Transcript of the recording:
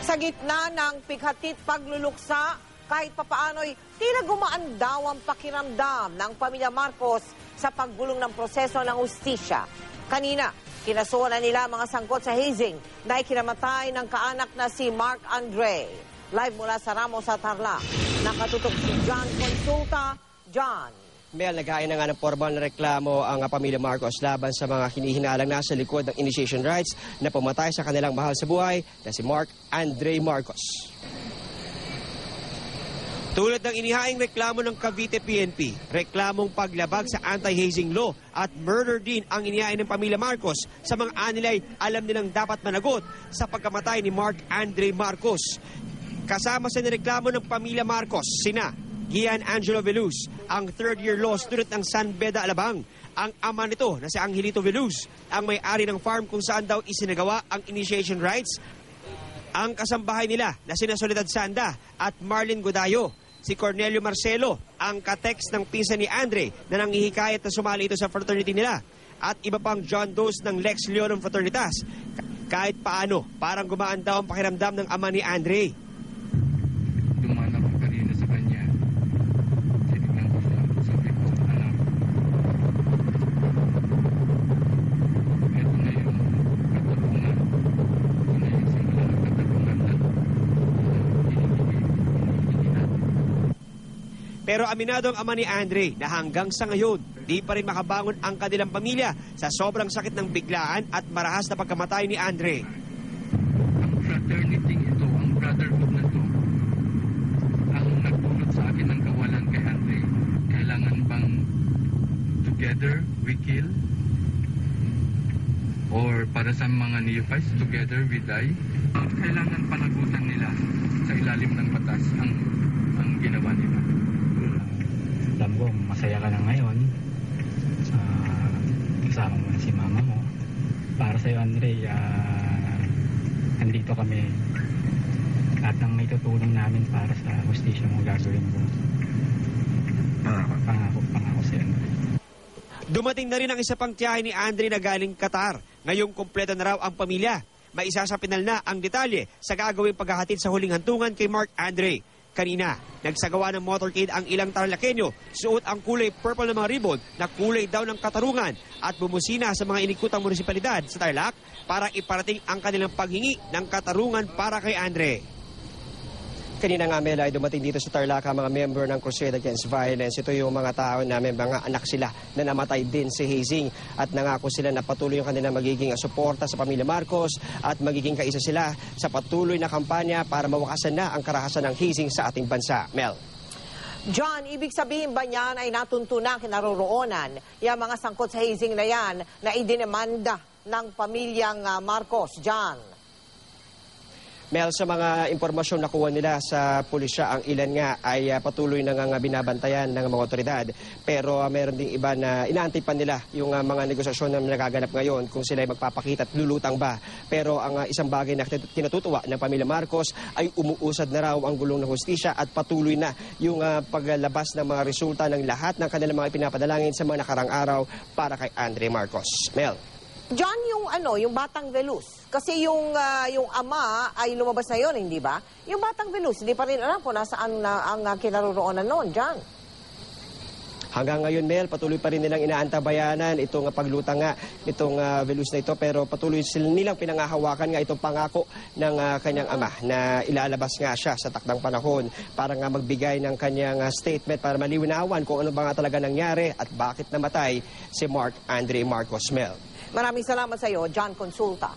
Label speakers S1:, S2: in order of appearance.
S1: Sa gitna ng pikhatit pagluluksa, kahit papaano'y tila gumaan daw ang pakiramdam ng pamilya Marcos sa paggulong ng proseso ng hustisya. Kanina, kinasuhan na nila mga sangkot sa hazing na ikinamatay ng kaanak na si Mark Andre. Live mula sa Ramos sa Tarlac, nakatutok si John Consulta. John.
S2: Mel, naghain na nga ng formal na reklamo ang pamilya Marcos laban sa mga hinihinalang nasa likod ng initiation rights na pumatay sa kanilang mahal sa buhay na si Mark Andre Marcos. Tulad ng inihaing reklamo ng Cavite PNP, reklamong paglabag sa anti-hazing law at murder din ang inihain ng pamilya Marcos sa mga anilay alam nilang dapat managot sa pagkamatay ni Mark Andre Marcos. Kasama sa nireklamo ng pamilya Marcos, sina Gian Angelo Veluz, ang third-year law student ng San Beda, Alabang. Ang ama nito na si Angelito Veluz, ang may-ari ng farm kung saan daw isinagawa ang initiation rights. Ang kasambahay nila na sina Soledad Sanda at Marlene Godayo. Si Cornelio Marcelo, ang katext ng pinsan ni Andre na nanghihikayat na sumali ito sa fraternity nila. At iba pang John Does ng Lex Leon Fraternitas. Kahit paano, parang gumaan daw ang pakiramdam ng ama ni Andre.
S3: Dumaan ako kanina sa kanya. Tinignan ko siya. Sabi ko, anak, ito na yung katarungan. Ito na yung simula ng katarungan na hinihingin natin.
S2: Pero aminado ang ama ni Andre na hanggang sa ngayon, di pa rin makabangon ang kanilang pamilya sa sobrang sakit ng biglaan at marahas na pagkamatay ni Andre.
S3: Ang fraternity ito, ang brotherhood na ito, ang nagdulot sa akin ng kawalan kay Andre. Kailangan bang together we kill? Or para sa mga neophytes, together we die? Kailangan panagutan nila sa ilalim ng batas ang ginawa nila.
S4: Alam ko, masaya ka na ngayon. Kasama mo na si mama mo. Para sa'yo, Andre, nandito kami. Lahat ng may tutulong namin para sa hustisya mo gagawin ko. Pangako sa'yo, Andre.
S2: Dumating na rin ang isa pang tiyahe ni Andre na galing Qatar. Ngayong kumpleto na raw ang pamilya. May isasapinal na ang detalye sa gagawing paghahatid sa huling hantungan kay Mark Andre. Kanina, nagsagawa ng motorcade ang ilang Tarlakenyo, suot ang kulay purple na mga ribbon na kulay daw ng katarungan at bumusina sa mga inikutang munisipalidad sa Tarlac para iparating ang kanilang paghingi ng katarungan para kay Andre. Kanina nga, Mel, ay dumating dito sa Tarlac ang mga member ng Crusade Against Violence. Ito yung mga tao na may mga anak sila na namatay din sa hazing at nangako sila na patuloy yung kanilang magiging suporta sa pamilya Marcos at magiging kaisa sila sa patuloy na kampanya para mawakasan na ang karahasan ng hazing sa ating bansa. Mel.
S1: John, ibig sabihin ba niyan ay natuntunan kinaroroonan yung mga sangkot sa hazing na yan na idinemanda ng pamilyang Marcos? John.
S2: Mel, sa mga impormasyon na kuha nila sa pulisya, ang ilan nga ay patuloy na nga binabantayan ng mga otoridad. Pero meron ding iba na inaantay pa nila yung mga negosasyon na nagaganap ngayon kung sila ay magpapakita at lulutang ba. Pero ang isang bagay na kinatutuwa ng pamilya Marcos ay umuusad na raw ang gulong ng hustisya at patuloy na yung paglabas ng mga resulta ng lahat ng kanilang mga ipinapadalangin sa mga nakarang araw para kay Andre Marcos. Mel.
S1: John, yung batang Veluz. Kasi yung ama ay lumabas na yun, hindi ba? Yung batang Veluz, hindi pa rin alam kung nasaan na ang kinaroroonan noon, John.
S2: Hanggang ngayon, Mel, patuloy pa rin nilang inaantabayanan itong paglutang nga itong Veluz na ito. Pero patuloy nilang pinangahawakan nga itong pangako ng kanyang ama na ilalabas nga siya sa takdang panahon para nga magbigay ng kanyang statement para malinawan kung ano ba nga talaga nangyari at bakit namatay si Mark Andre Marcos. Mel.
S1: Maraming salamat sa iyo, John Consulta.